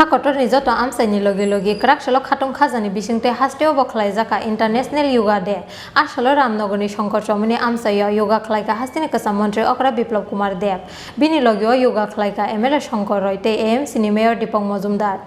Hakotor ni joto amsaini logi krak shalok khatung khajani bisingte hasteo bokhlai jaka international yoga day ashalo ramnogoni shankar chomani amsaya yoga khlaika hastini kasam mantri okra biplab kumar dev bini logio yoga khlaika mla shankar roy te AMC ni mayor Dipong Majumdar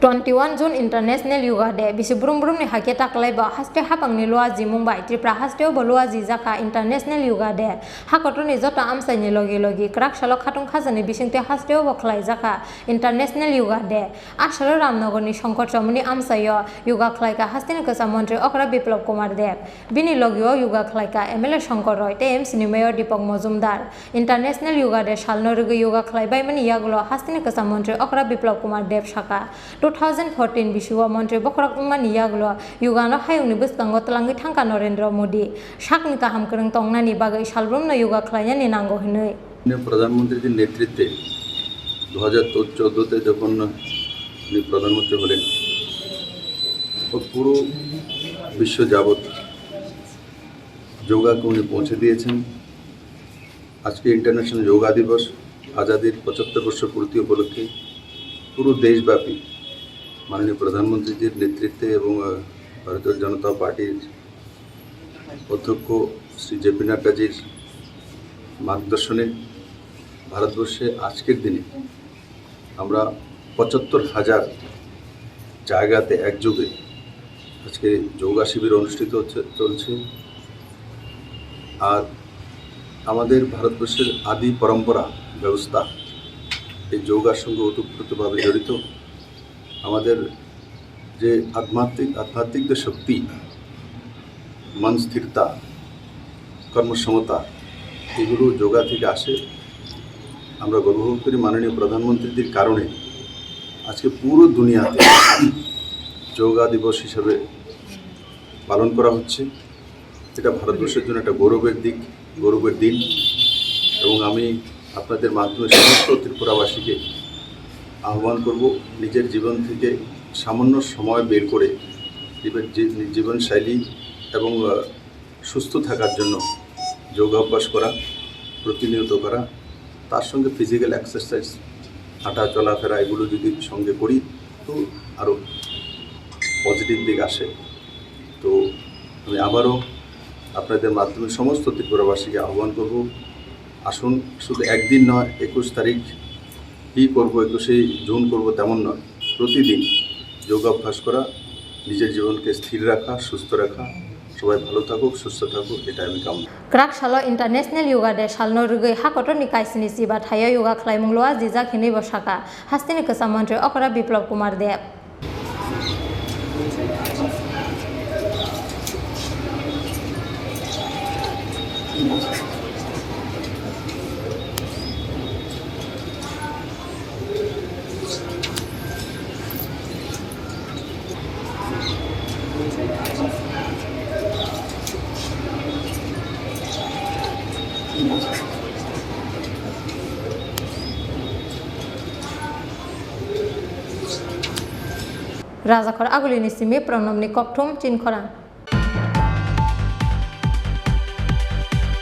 21 June International Yoga Day bisi burum ni hake taklai ba haste hapang ni loa ji Mumbai Tripura hasteo bolua ji jaka International Yoga Day hakotor ni jota amsai ni logi krak shalok khatung khajani bisingte hasteo bokhlai jaka International Yoga Day ashalo ramnogor ni shankar chomani amsayo yoga khlaika hastini kasam mantri okra biplab kumar dev bini logio yoga khlaika MLA shankar roy te AMC ni mayor Dipong Majumdar International Yoga Day salno rugi yoga khlaibai mani yagulo hastini kasam mantri okra biplab kumar dev shaka 2014 Biswa Mantri Bokrak Ungmani Yaglo Yugano Hayuni Buskango Tlangi Tangka Narendra Modi Shakni Kaham Kereng Tongnani Bagai Shalbrum no Yoga Klayani Nango Hinui প্রধানমন্ত্রীর নেতৃত্বে 2014 যখন উনি প্রধানমন্ত্রী হলেন পুরো বিশ্ব যাবৎ যোগাকে উনি পৌঁছে দিয়েছেন। আজকে ইন্টারন্যাশনাল যোগা দিবস আজাদির 75 বর্ষ পূর্তি উপলক্ষে পুরো দেশব্যাপী মাননীয় প্রধানমন্ত্রীজির নেতৃত্বে এবং ভারতীয় জনতা পার্টির অধ্যক্ষ শ্রী জেপি নাড্ডাজির মার্গদর্শনে ভারতবর্ষে আজকের দিনে আমরা ৭৫,০০০ জায়গাতে একযোগে আজকে যোগা শিবির অনুষ্ঠিত চলছে। আর আমাদের ভারতবর্ষের আদি পরম্পরা ব্যবস্থা এই যোগার সঙ্গে ওতপ্রোতভাবে জড়িত। আমাদের যে আধ্যাত্মিক যে শক্তি, মন স্থিরতা, কর্মক্ষমতা এগুলো যোগা থেকে আসে। আমরা গর্ববোধ করি মাননীয় প্রধানমন্ত্রীদের কারণে আজকে পুরো দুনিয়াতে যোগা দিবস হিসাবে পালন করা হচ্ছে। এটা ভারতবর্ষের জন্য একটা গৌরবের দিন এবং আমি আপনাদের মাধ্যমে সমস্ত ত্রিপুরাবাসীকে আহ্বান করব নিজের জীবন থেকে সামান্য সময় বের করে জীবনশৈলী এবং সুস্থ থাকার জন্য যোগাভ্যাস করা, প্রতিনিয়ত করা, তার সঙ্গে ফিজিক্যাল এক্সারসাইজ, হাঁটা চলাফেরা এগুলো যদি সঙ্গে করি তো আরও পজিটিভ দিক আসে। তো আমি আবারও আপনাদের মাধ্যমে সমস্ত ত্রিপুরাবাসীকে আহ্বান করব, আসুন শুধু একদিন নয়, 21 তারিখ কী করবো, 21শে জুন করবো তেমন নয়, প্রতিদিন যোগাভ্যাস করা, নিজের জীবনকে স্থির রাখা, সুস্থ রাখা। সবাই ভালো থাকুক, সুস্থ থাকুক, এটা আমি কামনা। Krak Shalo International Yoga Day Shalno Rugai Hakotor ni Kaisini Siba Thaya Yoga Klaimungloa Jijak Hini Bosaka Hastini Kasam Mantri Okra Biplab Kumar Dev Rajakor Agulini Simi Pronomni Koptum Chinkhora